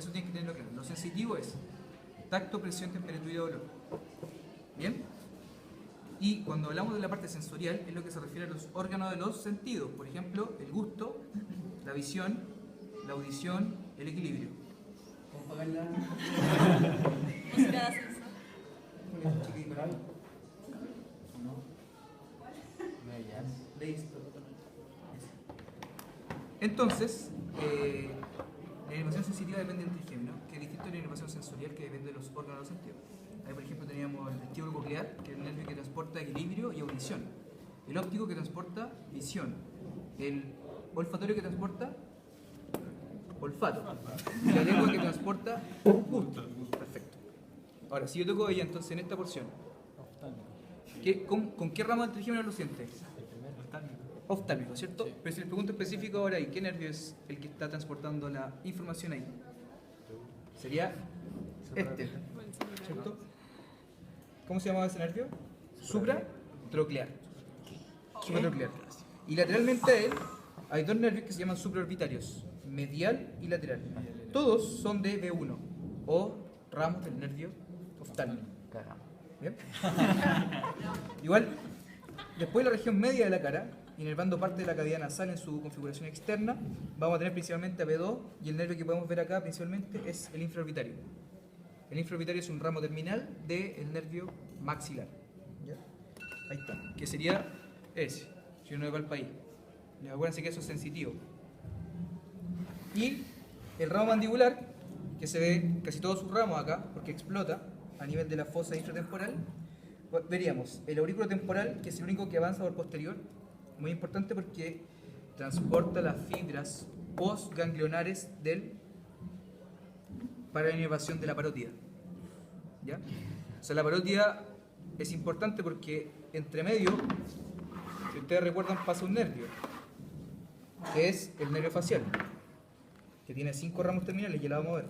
Eso tienen que tenerlo claro. Lo sensitivo es tacto, presión, temperatura y dolor. ¿Bien? Y cuando hablamos de la parte sensorial, es lo que se refiere a los órganos de los sentidos. Por ejemplo, el gusto, la visión, la audición, el equilibrio. ¿Cómo pagar la...? Música de ascenso. Listo. Entonces, la inervación sensitiva depende del trigémino, que es distinto de la inervación sensorial, que depende de los órganos de los sentidos. Ahí, por ejemplo, teníamos el vestíbulo coclear, que es el nervio que transporta equilibrio y audición. El óptico, que transporta visión. El olfatorio, que transporta olfato. Y la lengua, que transporta gusto. Perfecto. Ahora, si yo toco ella, entonces en esta porción, ¿con qué ramo del trigémino lo siente? Oftálmico, ¿cierto? Sí. Pero si les pregunto específico ahora, ¿y qué nervio es el que está transportando la información ahí? Sería este, ¿cierto? ¿Cómo se llamaba ese nervio? Supratroclear. Supratroclear. Y lateralmente a él hay dos nervios que se llaman supraorbitarios, medial y lateral. Todos son de B1 o ramos del nervio oftálmico. ¿Bien? Igual, después de la región media de la cara, inervando parte de la cavidad nasal en su configuración externa, vamos a tener principalmente a B2 y el nervio que podemos ver acá principalmente es el infraorbitario. El infraorbitario es un ramo terminal del nervio maxilar. ¿Ya? Ahí está, que sería ese, si uno ve para el país. Acuérdense que eso es sensitivo. Y el ramo mandibular, que se ve casi todos sus ramos acá, porque explota a nivel de la fosa infratemporal, veríamos el aurículo temporal, que es el único que avanza por posterior, muy importante porque transporta las fibras postganglionares para la inervación de la parótida. ¿Ya? O sea, la parótida es importante porque entre medio, si ustedes recuerdan, pasa un nervio, que es el nervio facial, que tiene 5 ramos terminales, ya la vamos a ver.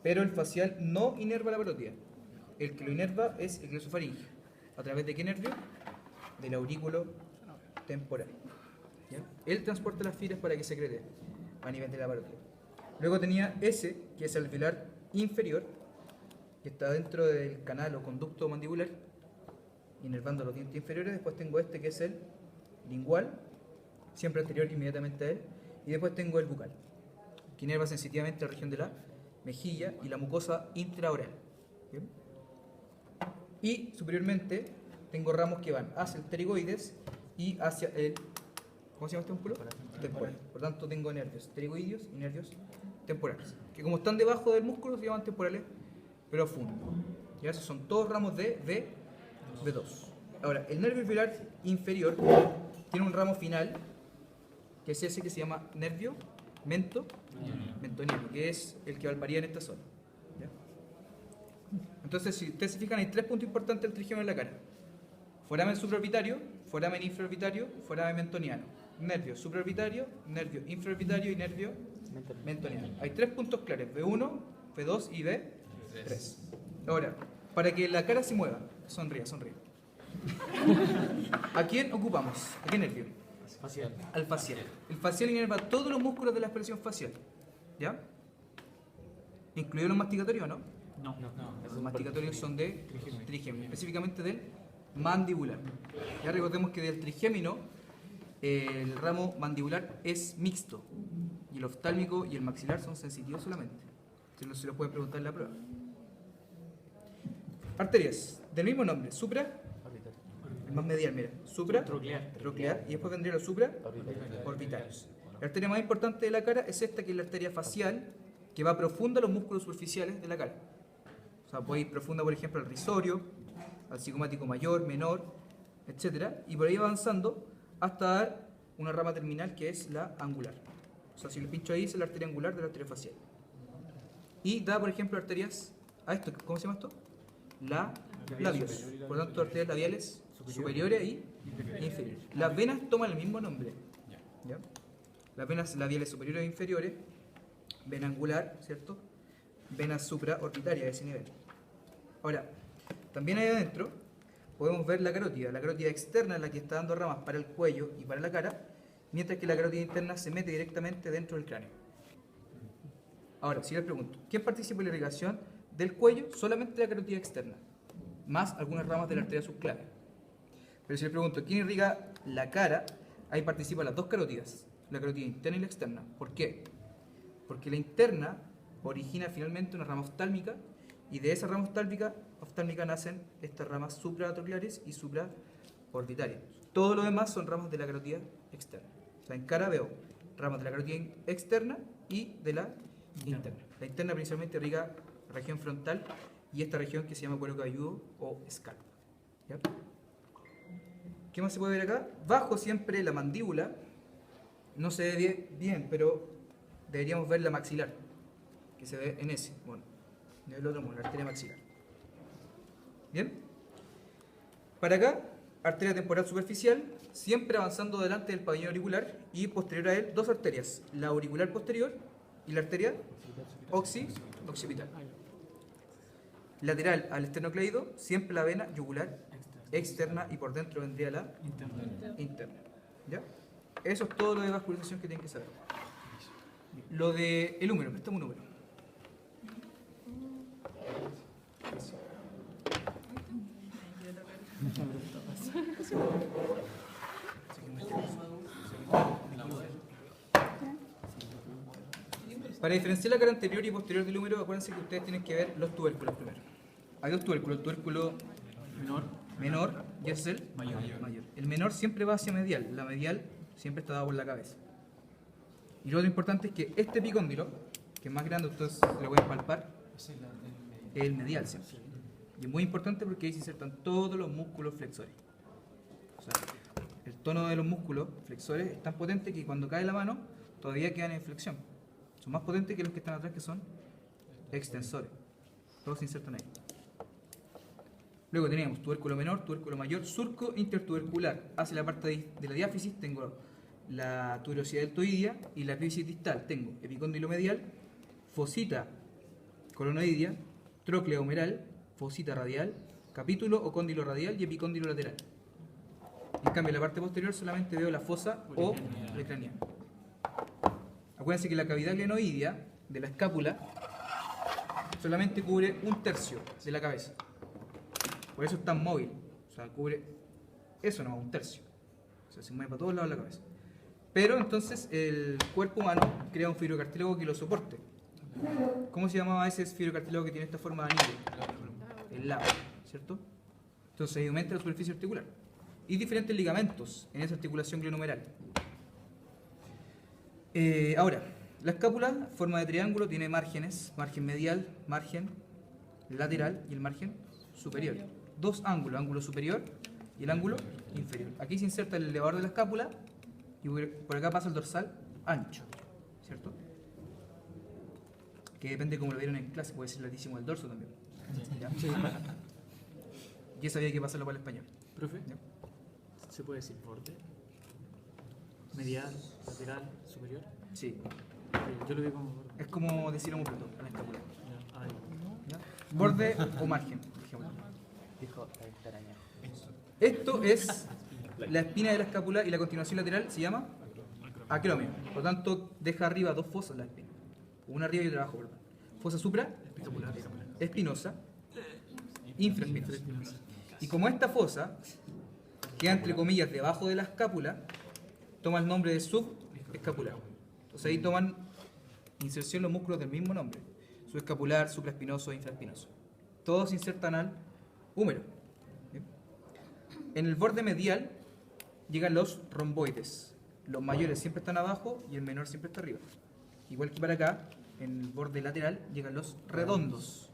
Pero el facial no inerva la parótida. El que lo inerva es el glosofaringeo. ¿A través de qué nervio? Del aurículo temporal. ¿Ya? Él transporta las fibras para que se secrete a nivel de la parótida. Luego tenía ese, que es el alveolar inferior, que está dentro del canal o conducto mandibular, inervando los dientes inferiores. Después tengo este, que es el lingual, siempre anterior inmediatamente a él. Y después tengo el bucal, que inerva sensitivamente la región de la mejilla y la mucosa intraoral. ¿Bien? Y superiormente tengo ramos que van hacia el pterigoides y hacia el, ¿cómo se llama este músculo? Temporal. Por tanto tengo nervios pterigoideos y nervios temporales, que como están debajo del músculo se llaman temporales profundos. Y esos son todos ramos de B2. Ahora, el nervio alveolar inferior tiene un ramo final, que es ese que se llama nervio mentoniano, que es el que valvaría en esta zona. ¿Ya? Entonces, si ustedes se fijan, hay 3 puntos importantes del trigémino en la cara: foramen supraorbitario, foramen infraorbitario, foramen mentoniano. Nervio supraorbitario, nervio infraorbitario y nervio mentoniano. Hay 3 puntos claves: B1, B2 y B3. Ahora, para que la cara se mueva, sonría. ¿A quién ocupamos? ¿A qué nervio? Facial. Al facial. El facial inerva todos los músculos de la expresión facial. ¿Ya? ¿Incluidos los masticatorios o no? No. Los masticatorios son de trigémino, específicamente del mandibular. Ya recordemos que del trigémino el ramo mandibular es mixto y el oftálmico y el maxilar son sensitivos solamente. Si no, se lo pueden preguntar en la prueba. Arterias del mismo nombre: supra, el más medial, mira, supratroclear, y después vendría los supraorbitarios. La arteria más importante de la cara es esta, que es la arteria facial, que va profunda a los músculos superficiales de la cara. O sea, puede ir profunda, por ejemplo, al risorio, al cigomático mayor, menor, etc. Y por ahí avanzando hasta dar una rama terminal que es la angular. O sea, si le pincho ahí, es la arteria angular de la arteria facial. Y da, por ejemplo, arterias a esto. ¿Cómo se llama esto? Labios. Por lo tanto, arterias labiales superiores y inferiores. Las venas toman el mismo nombre. ¿Ya? Las venas labiales superiores e inferiores, vena angular, ¿cierto? Vena supraorbitaria de ese nivel. Ahora, también ahí adentro podemos ver la carótida. La carótida externa es la que está dando ramas para el cuello y para la cara, mientras que la carótida interna se mete directamente dentro del cráneo. Ahora, si les pregunto, ¿quién participa en la irrigación del cuello? Solamente la carotida externa, más algunas ramas de la arteria subclavia. Pero si les pregunto, ¿quién irriga la cara? Ahí participan las dos carotidas, la carotida interna y la externa. ¿Por qué? Porque la interna origina finalmente una rama oftálmica y de esa rama oftálmica nacen estas ramas supratrocleares y supraorbitarias. Todo lo demás son ramas de la carotida externa. O sea, en cara veo ramas de la carotida externa y de la interna. La interna principalmente irriga la región frontal y esta región que se llama cuero cabelludo o escarpa. ¿Ya? ¿Qué más se puede ver acá? Bajo siempre la mandíbula, no se ve bien, pero deberíamos ver la maxilar, que se ve en ese, bueno, en el otro mono, la arteria maxilar. ¿Bien? Para acá, arteria temporal superficial, siempre avanzando delante del pabellón auricular y posterior a él, dos arterias, la auricular posterior y la arteria occipital. Lateral al esternocleido, siempre la vena yugular externa y por dentro vendría la interna. ¿Ya? Eso es todo lo de vascularización que tienen que saber. Lo de el húmero, préstame un número. Para diferenciar la cara anterior y posterior del húmero, acuérdense que ustedes tienen que ver los tubérculos primero. Hay dos tubérculos, el tubérculo menor y es el mayor. El menor siempre va hacia medial, la medial siempre está dada por la cabeza. Y lo otro importante es que este epicóndilo, que es más grande, ustedes lo pueden palpar, es el medial siempre. Y es muy importante porque ahí se insertan todos los músculos flexores. O sea, el tono de los músculos flexores es tan potente que cuando cae la mano todavía quedan en flexión. Son más potentes que los que están atrás, que son extensores. Todos se insertan ahí. Luego tenemos tubérculo menor, tubérculo mayor, surco intertubercular. Hacia la parte de la diáfisis tengo la tuberosidad deltoidea y la epífisis distal. Tengo epicóndilo medial, fosita colonoidea, tróclea humeral, fosita radial, capítulo o cóndilo radial y epicóndilo lateral. En cambio, en la parte posterior solamente veo la fosa o precraneal. Acuérdense que la cavidad glenoidea de la escápula solamente cubre 1/3 de la cabeza. Por eso es tan móvil. O sea, cubre eso nomás, 1/3. O sea, se mueve para todos lados de la cabeza. Pero entonces el cuerpo humano crea un fibrocartílago que lo soporte. ¿Cómo se llamaba ese fibrocartílago que tiene esta forma de anillo? El labio, ¿cierto? Entonces ahí aumenta la superficie articular. Y diferentes ligamentos en esa articulación glenohumeral. Ahora, la escápula, forma de triángulo, tiene márgenes, margen medial, margen lateral y el margen superior. Dos ángulos, ángulo superior y el ángulo inferior. Aquí se inserta el elevador de la escápula y por acá pasa el dorsal ancho, ¿cierto? Que depende de cómo lo vieron en clase, puede ser latísimo del dorso también. ¿Ya? Sí. Y eso había que pasarlo para el español. Profe, ¿Ya? ¿se puede decir borde? Medial, lateral, superior. Sí. Yo lo veo como borde. Es como decir homóplato en la escápula. Ya, ahí. ¿Ya? Borde o margen, por ejemplo. Dijo la extraña. Esto es la espina de la escápula y la continuación lateral se llama acromio. Por lo tanto, deja arriba dos fosas la espina. Una arriba y otra abajo, perdón. Fosa supra, espinosa, infraespinosa. Y como esta fosa queda entre comillas debajo de la escápula, toma el nombre de subescapular. Entonces ahí toman inserción los músculos del mismo nombre. Subescapular, supraespinoso e infraespinoso. Todos se insertan al húmero. ¿Bien? En el borde medial llegan los romboides. Los mayores siempre están abajo y el menor siempre está arriba. Igual que para acá, en el borde lateral llegan los redondos.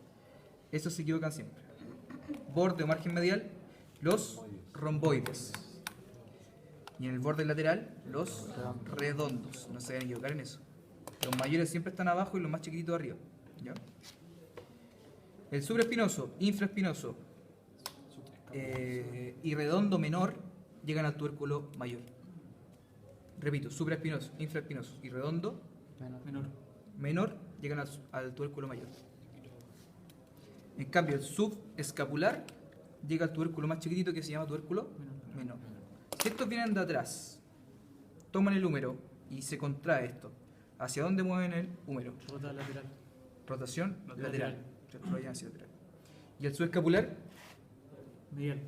Esos se equivocan siempre. Borde o margen medial, los romboides. Y en el borde lateral, los redondos. No se deben equivocar en eso. Los mayores siempre están abajo y los más chiquititos arriba. ¿Ya? El supraespinoso, infraespinoso y redondo menor llegan al tubérculo mayor. Repito, supraespinoso, infraespinoso y redondo menor llegan al tubérculo mayor. En cambio, el subescapular llega al tubérculo más chiquitito que se llama tubérculo menor. Si estos vienen de atrás, toman el húmero y se contrae esto. ¿Hacia dónde mueven el húmero? Rota lateral. Rotación Lateral. lateral. ¿Cierto? Lo llevan hacia lateral. Y el subescapular Medial.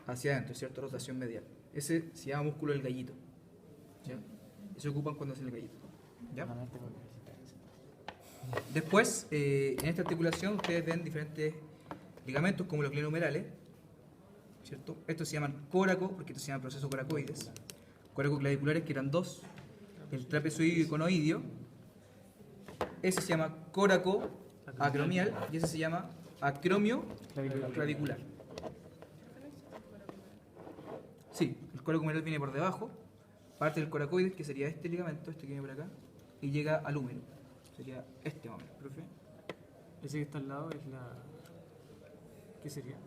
hacia adentro, ¿cierto? Rotación medial. Ese se llama músculo del gallito. ¿Ya? Eso ocupan cuando hacen el gallito. ¿Ya? No, no te puedo necesitar eso. Después, en esta articulación ustedes ven diferentes ligamentos como los glenohumerales, ¿cierto? Estos se llaman córaco, porque estos se llaman procesos coracoides. Coracoclaviculares, que eran dos, el trapezoideo y conoideo. Ese se llama córaco acromial y ese se llama acromio clavicular. Sí, el coracohumeral viene por debajo, parte del coracoides, que sería este ligamento, este que viene por acá, y llega al húmero. Sería este más o menos, profe. Ese que está al lado es la. ¿Qué sería?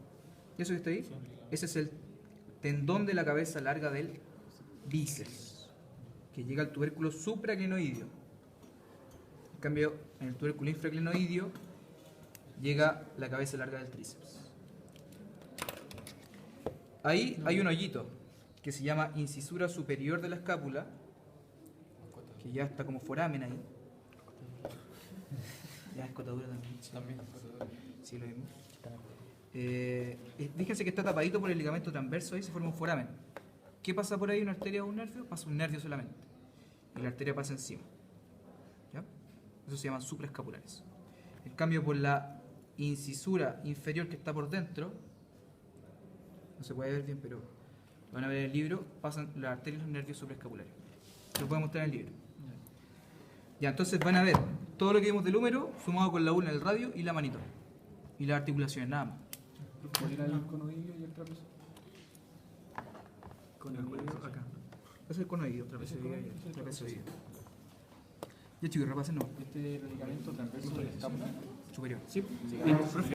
¿Y eso que está ahí? Sí. Ese es el tendón de la cabeza larga del bíceps, que llega al tubérculo supraclenoideo. En cambio, en el tubérculo infraclenoideo llega la cabeza larga del tríceps. Ahí hay un hoyito que se llama incisura superior de la escápula, que ya está como foramen ahí. Ya, escotadura también. Sí, lo mismo. Fíjense que está tapadito por el ligamento transverso, ahí se forma un foramen. ¿Qué pasa por ahí? ¿Una arteria o un nervio? Pasa un nervio solamente. Y la arteria pasa encima. ¿Ya? Eso se llaman supraescapulares. En cambio, por la incisura inferior que está por dentro, no se puede ver bien, pero lo van a ver en el libro, pasan las arterias y los nervios supraescapulares. Lo puedo mostrar en el libro. Ya, entonces van a ver todo lo que vimos del húmero sumado con la ulna, el radio y la manito. Y las articulaciones, nada más. ¿Cuál era el conoideo y el trapezoideo? Conoideo acá. Ese es el conoideo, trapezoideo y el trapezoideo. Ya chicos, repasen no. Este ligamento transverso de la escápula Superior. Sí. Bien, profe.